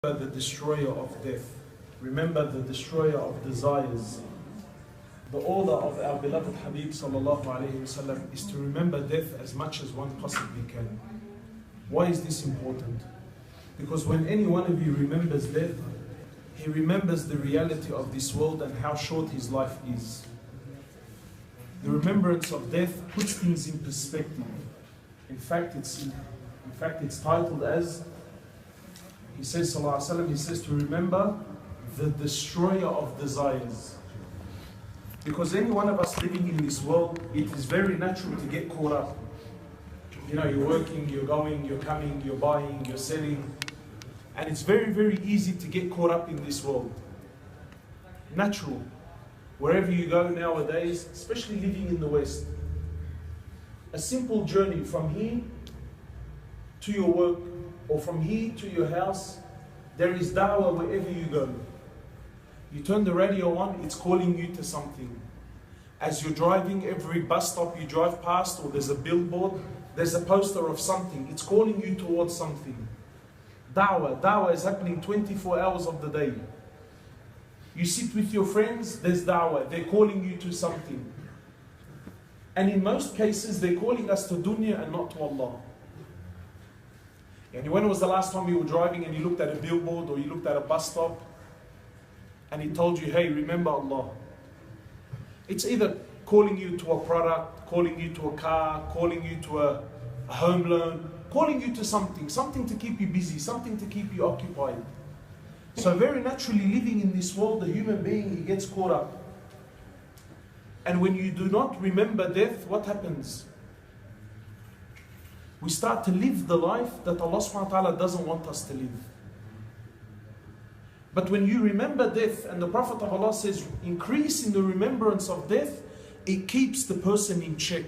The destroyer of death. Remember the destroyer of desires. The order of our beloved Habib sallallahu alayhi wasallam is to remember death as much as one possibly can. Why is this important? Because when any one of you remembers death, he remembers the reality of this world and how short his life is. The remembrance of death puts things in perspective. In fact, it's titled as, he says, sallallahu alaihi wasallam, he says to remember the destroyer of desires. Because any one of us living in this world, it is very natural to get caught up. You know, you're working, you're going, you're coming, you're buying, you're selling. And it's very, very easy to get caught up in this world. Natural. Wherever you go nowadays, especially living in the West, a simple journey from here to your work, or from here to your house, there is da'wah wherever you go. You turn the radio on, it's calling you to something. As you're driving, every bus stop you drive past, or there's a billboard, there's a poster of something. It's calling you towards something. Da'wah is happening 24 hours of the day. You sit with your friends, there's da'wah. They're calling you to something. And in most cases, they're calling us to dunya and not to Allah. And when was the last time you were driving and you looked at a billboard or you looked at a bus stop and he told you, hey, remember Allah? It's either calling you to a product, calling you to a car, calling you to a home loan, calling you to something to keep you busy, something to keep you occupied. So very naturally, living in this world, the human being, he gets caught up. And when you do not remember death, what happens? We start to live the life that Allah subhanahu wa ta'ala doesn't want us to live. But when you remember death, and the Prophet of Allah says, increase in the remembrance of death, it keeps the person in check.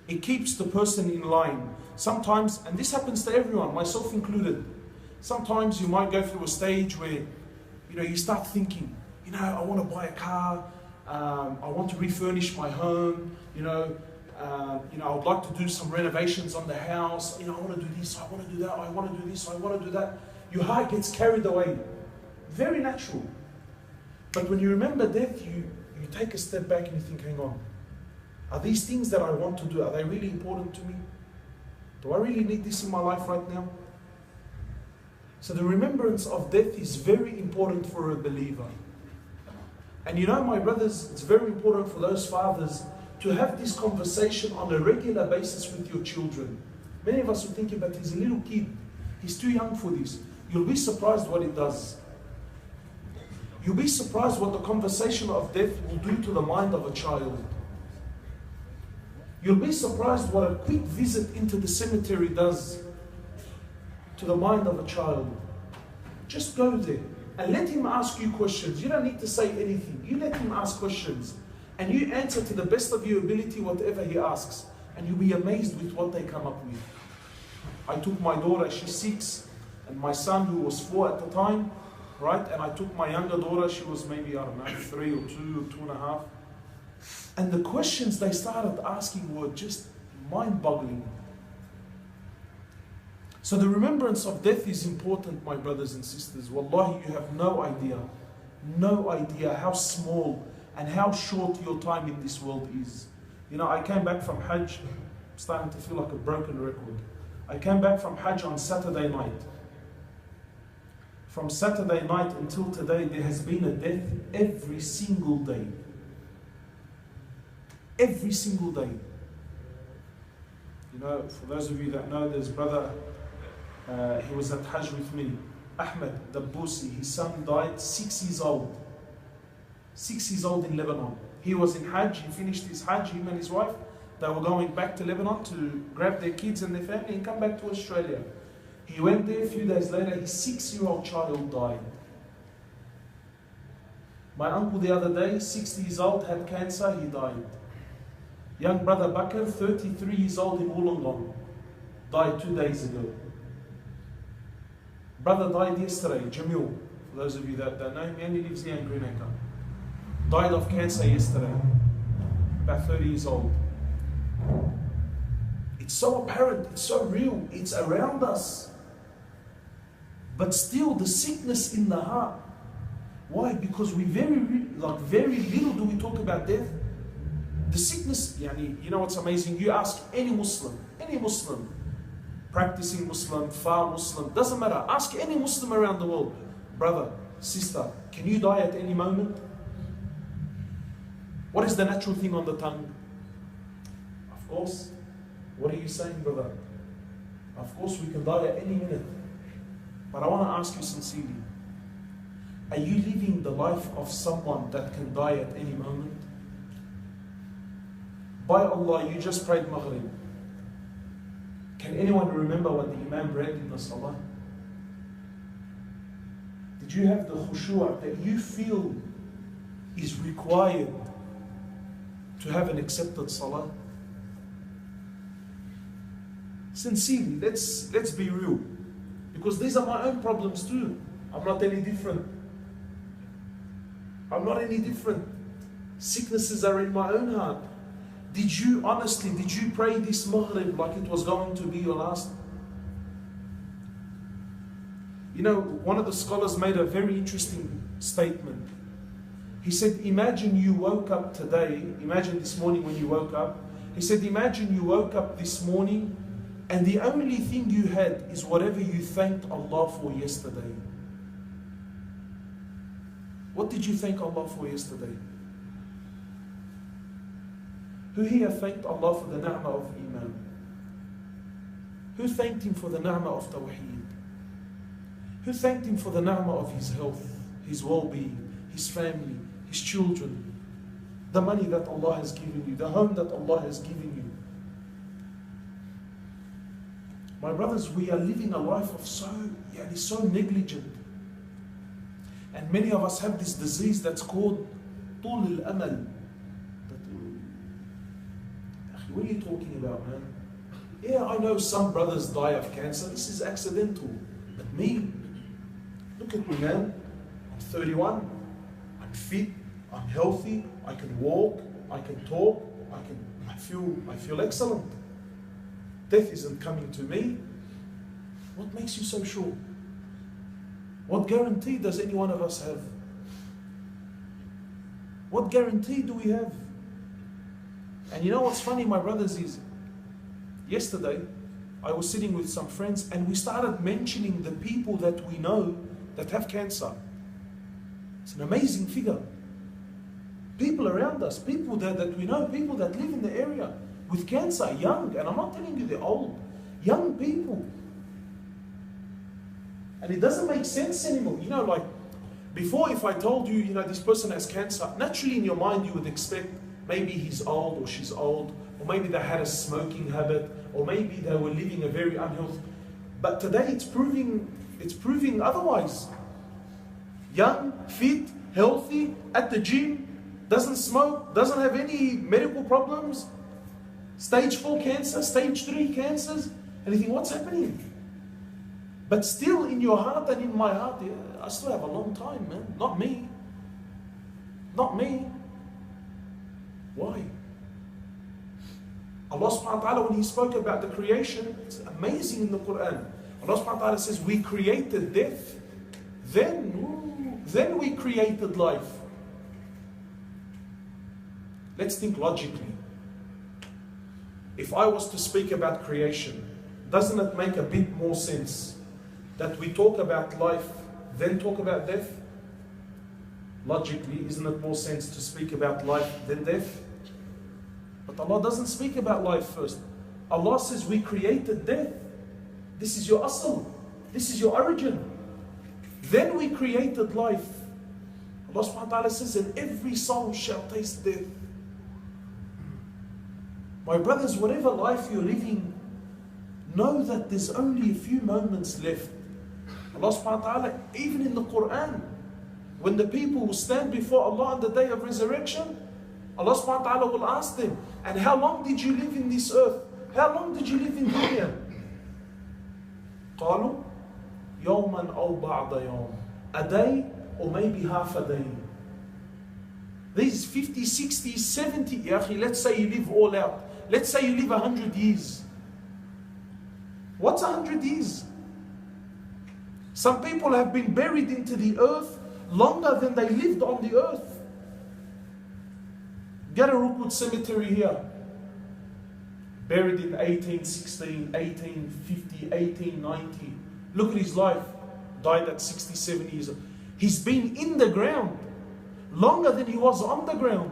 It keeps the person in line. Sometimes, and this happens to everyone, myself included, sometimes you might go through a stage where, you start thinking, I want to buy a car, I want to refurnish my home, I would like to do some renovations on the house. I want to do this, I want to do that, I want to do this, I want to do that. Your heart gets carried away. Very natural. But when you remember death, you take a step back and you think, hang on. Are these things that I want to do, are they really important to me? Do I really need this in my life right now? So the remembrance of death is very important for a believer. And my brothers, it's very important for those fathers to have this conversation on a regular basis with your children. Many of us are thinking, but he's a little kid, he's too young for this. You'll be surprised what it does. You'll be surprised what the conversation of death will do to the mind of a child. You'll be surprised what a quick visit into the cemetery does to the mind of a child. Just go there and let him ask you questions. You don't need to say anything. You let him ask questions. And you answer to the best of your ability whatever he asks. And you'll be amazed with what they come up with. I took my daughter, she's 6, and my son, who was 4 at the time, right? And I took my younger daughter, she was maybe, 3 or 2 or 2.5. And the questions they started asking were just mind-boggling. So the remembrance of death is important, my brothers and sisters. Wallahi, you have no idea how small and how short your time in this world is. I came back from Hajj, I'm starting to feel like a broken record. I came back from Hajj on Saturday night. From Saturday night until today, there has been a death every single day. Every single day. For those of you that know, there's brother, he was at Hajj with me, Ahmed Dabbusi. His son died 6 years old. 6 years old in Lebanon. He was in Hajj, he finished his Hajj, him and his wife. They were going back to Lebanon to grab their kids and their family and come back to Australia. He went there, a few days later, his 6-year-old child died. My uncle the other day, 60 years old, had cancer, he died. Young brother Bakr, 33 years old in Wollongong, died 2 days ago. Brother died yesterday, Jamil, for those of you that don't know him, he only lives here in Green Acre. Died of cancer yesterday, about 30 years old. It's so apparent, it's so real, it's around us. But still the sickness in the heart. Why? Because we very little do we talk about death. The sickness, you know what's amazing? You ask any Muslim, practicing Muslim, far Muslim, doesn't matter. Ask any Muslim around the world, brother, sister, can you die at any moment? What is the natural thing on the tongue? Of course. What are you saying, brother? Of course we can die at any minute. But I want to ask you sincerely, are you living the life of someone that can die at any moment? By Allah, you just prayed Maghrib. Can anyone remember what the Imam read in the Salah? Did you have the khushu' that you feel is required to have an accepted Salah? Sincerely, let's be real. Because these are my own problems too. I'm not any different. I'm not any different. Sicknesses are in my own heart. Did you pray this Maghrib like it was going to be your last? You know, one of the scholars made a very interesting statement. He said, imagine you woke up today, imagine this morning when you woke up. He said, imagine you woke up this morning and the only thing you had is whatever you thanked Allah for yesterday. What did you thank Allah for yesterday? Who here thanked Allah for the ni'mah of Iman? Who thanked Him for the ni'mah of Tawheed? Who thanked Him for the ni'mah of His health, His well-being, His family, His children, the money that Allah has given you, the home that Allah has given you? My brothers, we are living a life of so negligent. And many of us have this disease that's called طول الأمل. What are you talking about, man? Yeah, I know some brothers die of cancer. This is accidental. But me, look at me, man. I'm 31. I'm fit. I'm healthy. I can walk. I can talk. I feel excellent. Death isn't coming to me. What makes you so sure? What guarantee does any one of us have? What guarantee do we have? And you know what's funny, my brothers, is yesterday I was sitting with some friends and we started mentioning the people that we know that have cancer. It's an amazing figure. People around us, people that we know, people that live in the area with cancer, young, and I'm not telling you they're old, young people. And it doesn't make sense anymore. You know, like before, if I told you, this person has cancer, naturally in your mind you would expect maybe he's old or she's old, or maybe they had a smoking habit, or maybe they were living a very unhealthy. But today it's proving otherwise. Young, fit, healthy, at the gym, doesn't smoke, doesn't have any medical problems, stage 4 cancer, stage 3 cancers, and you think, what's happening? But still in your heart and in my heart, I still have a long time, man. Not me. Not me. Why? Allah subhanahu wa ta'ala, when He spoke about the creation, it's amazing in the Quran. Allah subhanahu wa ta'ala says, we created death, then we created life. Let's think logically. If I was to speak about creation, doesn't it make a bit more sense that we talk about life, then talk about death? Logically, isn't it more sense to speak about life than death? But Allah doesn't speak about life first. Allah says we created death. This is your asl. This is your origin. Then we created life. Allah subhanahu wa ta'ala says, and every soul shall taste death. My brothers, whatever life you're living, know that there's only a few moments left. Allah subhanahu wa ta'ala, even in the Quran, when the people will stand before Allah on the day of resurrection, Allah subhanahu wa ta'ala will ask them, and how long did you live in this earth? How long did you live in dunya? قالوا يوما أو بعض يوم. A day or maybe half a day. These 50, 60, 70, let's say you live all out. Let's say you live 100 years. What's 100 years? Some people have been buried into the earth longer than they lived on the earth. Get a Rookwood cemetery here. Buried in 1816, 1850, 1890. Look at his life. Died at 67 years old. He's been in the ground longer than he was on the ground.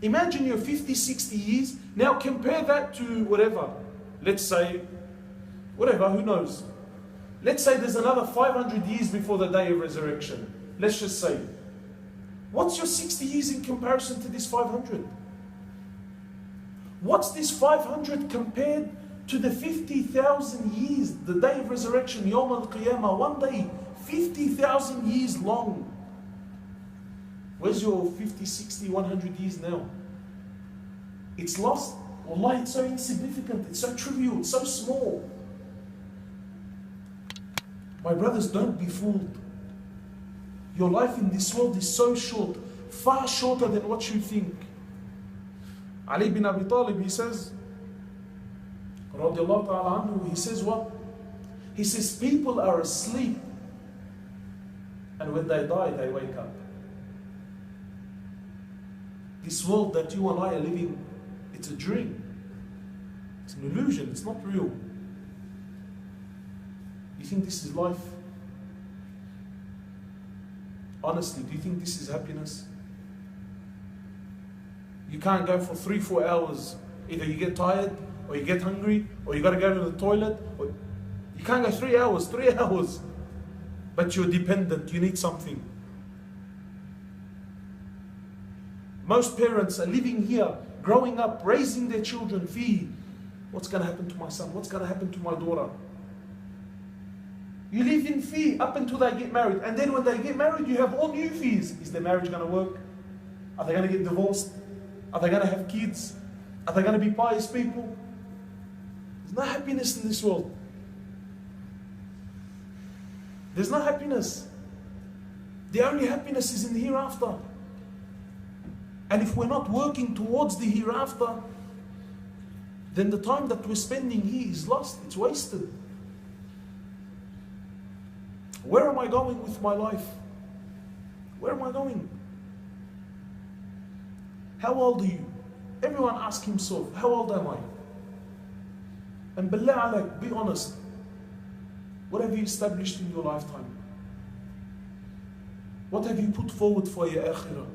Imagine you're 50, 60 years. Now compare that to whatever. Let's say, whatever, who knows? Let's say there's another 500 years before the day of resurrection. Let's just say. What's your 60 years in comparison to this 500? What's this 500 compared to the 50,000 years, the day of resurrection, Yawm al-Qiyamah, one day, 50,000 years long. Where's your 50, 60, 100 years now? It's lost. Wallahi, it's so insignificant, it's so trivial, it's so small. My brothers, don't be fooled. Your life in this world is so short, far shorter than what you think. Ali bin Abi Talib, he says, radiallahu ta'ala anhu, he says what? He says, people are asleep, and when they die, they wake up. This world that you and I are living, it's a dream. It's an illusion, it's not real. You think this is life? Honestly, do you think this is happiness? You can't go for 3-4 hours. Either you get tired, or you get hungry, or you got to go to the toilet. Or you can't go 3 hours. But you're dependent, you need something. Most parents are living here, growing up, raising their children, fee. What's going to happen to my son? What's going to happen to my daughter? You live in fear up until they get married. And then when they get married, you have all new fears. Is their marriage going to work? Are they going to get divorced? Are they going to have kids? Are they going to be pious people? There's no happiness in this world. There's no happiness. The only happiness is in the hereafter. And if we're not working towards the hereafter, then the time that we're spending here is lost, it's wasted. Where am I going with my life? Where am I going? How old are you? Everyone ask himself, how old am I? And billah alaik, be honest. What have you established in your lifetime? What have you put forward for your akhirah?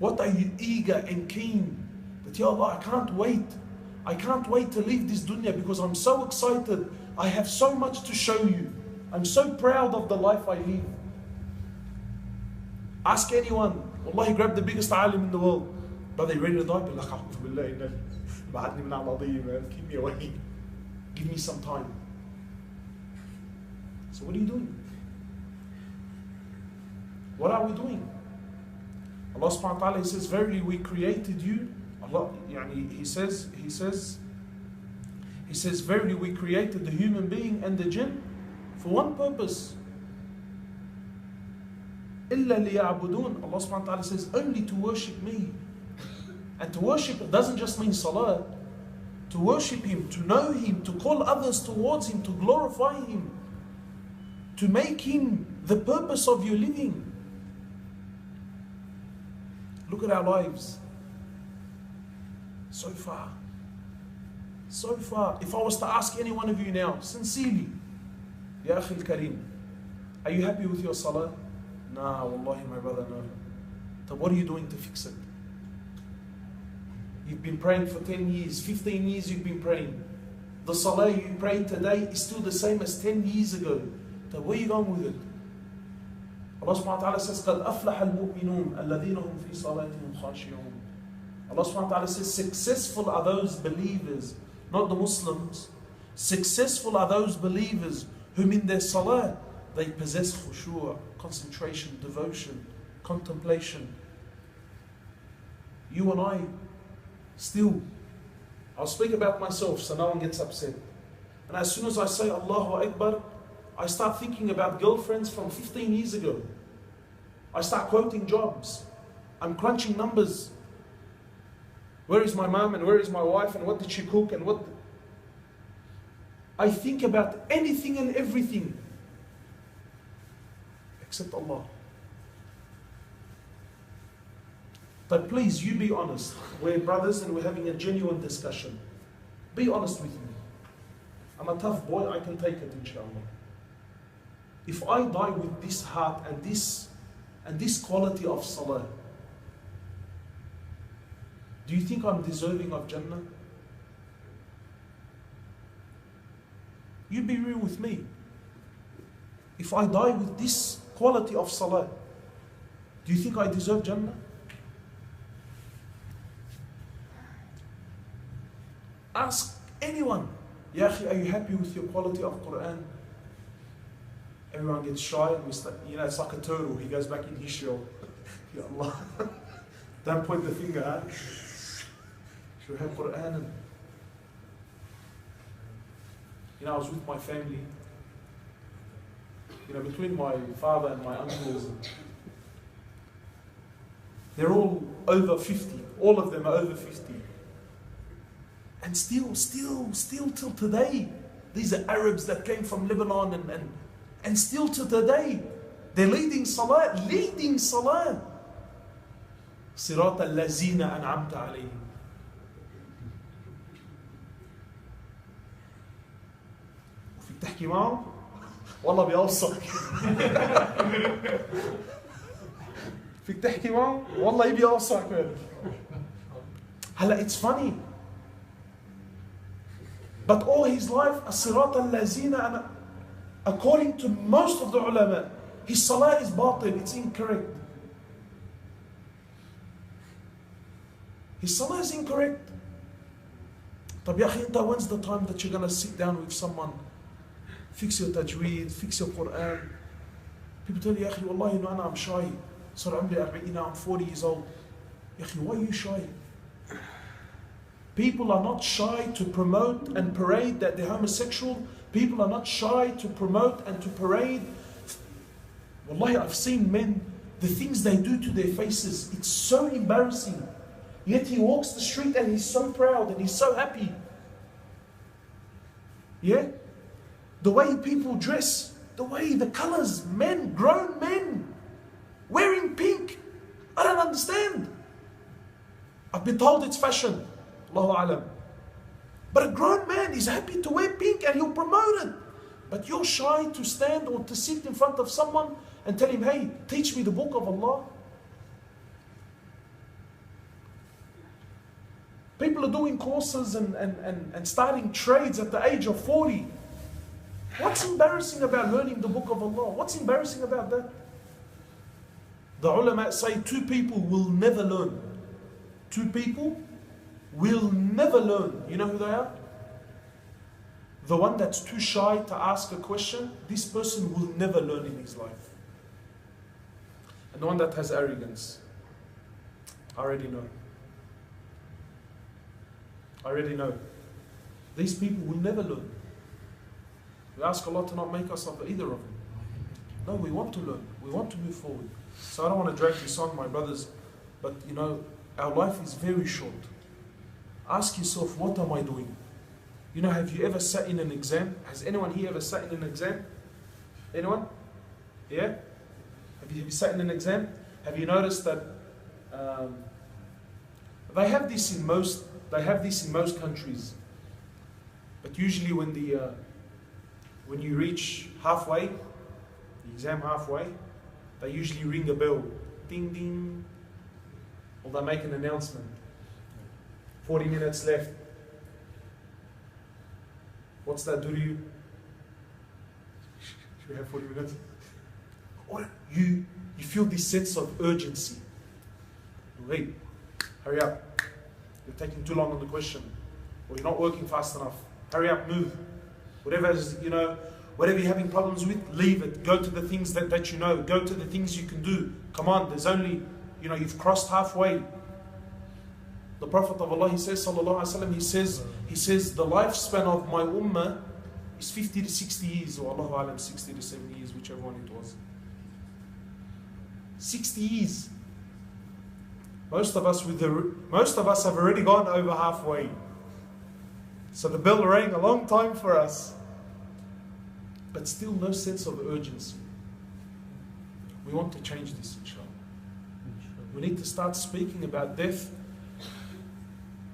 What are you eager and keen? That, Ya Allah, I can't wait. I can't wait to leave this dunya because I'm so excited. I have so much to show you. I'm so proud of the life I live. Ask anyone. Wallahi, grab the biggest alim in the world. Brother, you ready to die? Keep me away. Give me some time. So what are you doing? What are we doing? Allah subhanahu wa ta'ala, He says, verily we created you. Allah, He says, verily we created the human being and the jinn for one purpose. إِلَّا لِيَعْبُدُونَ. Allah subhanahu wa ta'ala says, only to worship me. And to worship doesn't just mean salah. To worship Him, to know Him, to call others towards Him, to glorify Him, to make Him the purpose of your living. Look at our lives. So far. So far. If I was to ask any one of you now, sincerely, Ya Akhi al-Kareem, are you happy with your salah? Nah, wallahi, my brother, no. So what are you doing to fix it? You've been praying for 10 years, 15 years you've been praying. The salah you prayed today is still the same as 10 years ago. So where are you going with it? Allah subhanahu wa ta'ala says, قَدْ أَفْلَحَ الْمُؤْمِنُونَ الَّذِينَ هُمْ فِي صَلَاتِهِمْ خَاشِعُونَ. Allah subhanahu wa ta'ala says, successful are those believers, not the Muslims. Successful are those believers whom in their salah they possess khushu', concentration, devotion, contemplation. You and I, still, I'll speak about myself so no one gets upset. And as soon as I say Allahu Akbar, I start thinking about girlfriends from 15 years ago. I start quoting jobs. I'm crunching numbers. Where is my mom and where is my wife and what did she cook and what? I think about anything and everything except Allah. But please, you be honest. We're brothers and we're having a genuine discussion. Be honest with me. I'm a tough boy, I can take it, inshallah. If I die with this heart and this quality of salah, do you think I'm deserving of Jannah? You be real with me. If I die with this quality of salah, do you think I deserve Jannah? Ask anyone, Ya akhi, are you happy with your quality of Quran? Everyone gets shy and we start, it's like a turtle, he goes back in his shell. Ya Allah, don't point the finger at. You have Quran and I was with my family, between my father and my uncles. They're all over 50. All of them are over 50. And still till today, these are Arabs that came from Lebanon and still to today, they're leading salah. Sirat al-lazina an'amta alayhim. وفيك تحكي معه والله بيوصك. فيك تحكي معه والله يبي يوصك. هلا it's funny. But all his life, الصراط الذين, according to most of the ulama, his salah is batil, it's incorrect. His salah is incorrect. طب يا أخي, when's the time that you're going to sit down with someone, fix your tajweed, fix your Quran? People tell you, يا أخي والله إنه I'm shy. صار عمري 40, I'm 40 years old. يا أخي, why are you shy? People are not shy to promote and parade that they're homosexual. People are not shy to promote and to parade. Wallahi, I've seen men, the things they do to their faces, it's so embarrassing. Yet he walks the street and he's so proud and he's so happy. Yeah? The way people dress, the way, the colors, men, grown men, wearing pink. I don't understand. I've been told it's fashion. Allahu Alam. But a grown man is happy to wear pink and he'll promote it. But you're shy to stand or to sit in front of someone and tell him, hey, teach me the book of Allah. People are doing courses and starting trades at the age of 40. What's embarrassing about learning the book of Allah? What's embarrassing about that? The ulama say 2 people will never learn. 2 people will never learn. You know who they are? The one that's too shy to ask a question, this person will never learn in his life. And the one that has arrogance, I already know. These people will never learn. We ask Allah to not make us of either of them. No, we want to learn. We want to move forward. So I don't want to drag this on, my brothers, but our life is very short. Ask yourself, what am I doing? Have you ever sat in an exam? Has anyone here ever sat in an exam? Anyone? Yeah? Have you sat in an exam? Have you noticed that they have this in most countries? But usually when you reach halfway, the exam halfway, they usually ring a bell. Ding ding. Or they make an announcement. 40 minutes left. What's that do to you? Should we have 40 minutes? Or you feel this sense of urgency. Wait, hurry up. You're taking too long on the question. Or you're not working fast enough. Hurry up, move. Whatever you're having problems with, leave it. Go to the things that you know. Go to the things you can do. Come on, there's only, you've crossed halfway. The Prophet of Allah, he says, sallallahu alaihi wasallam, he says, the lifespan of my ummah is 50 to 60 years, or Allahu alam, 60 to 70 years, whichever one it was. 60 years. Most of us have already gone over halfway. So the bell rang a long time for us. but still no sense of urgency. We want to change this, inshallah. We need to start speaking about death.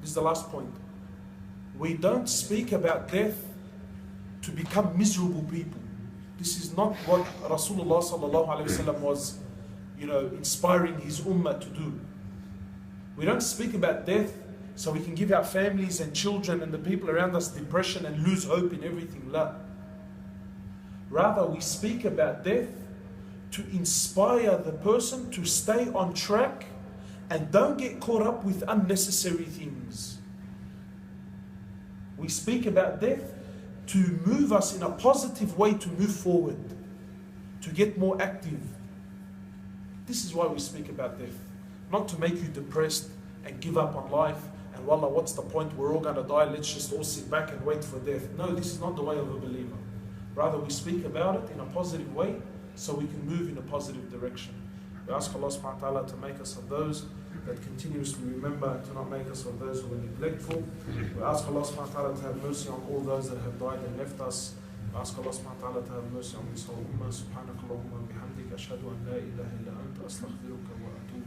This is the last point. We don't speak about death to become miserable people. This is not what Rasulullah sallallahu alaihi wasallam was, inspiring his ummah to do. We don't speak about death so we can give our families and children and the people around us depression and lose hope in everything. La. Rather, we speak about death to inspire the person to stay on track and don't get caught up with unnecessary things. We speak about death to move us in a positive way to move forward, to get more active. This is why we speak about death. Not to make you depressed and give up on life and wallah, what's the point? We're all going to die, let's just all sit back and wait for death. No, this is not the way of a believer. Rather, we speak about it in a positive way so we can move in a positive direction. We ask Allah subhanahu wa ta'ala to make us of those that continuously remember and to not make us of those who are neglectful. We ask Allah subhanahu wa ta'ala to have mercy on all those that have died and left us. We ask Allah subhanahu wa ta'ala to have mercy on this whole ummah. Subhanakallahumma bihamdika ashhadu an la ilaha illa anta astaghfiruka wa atubu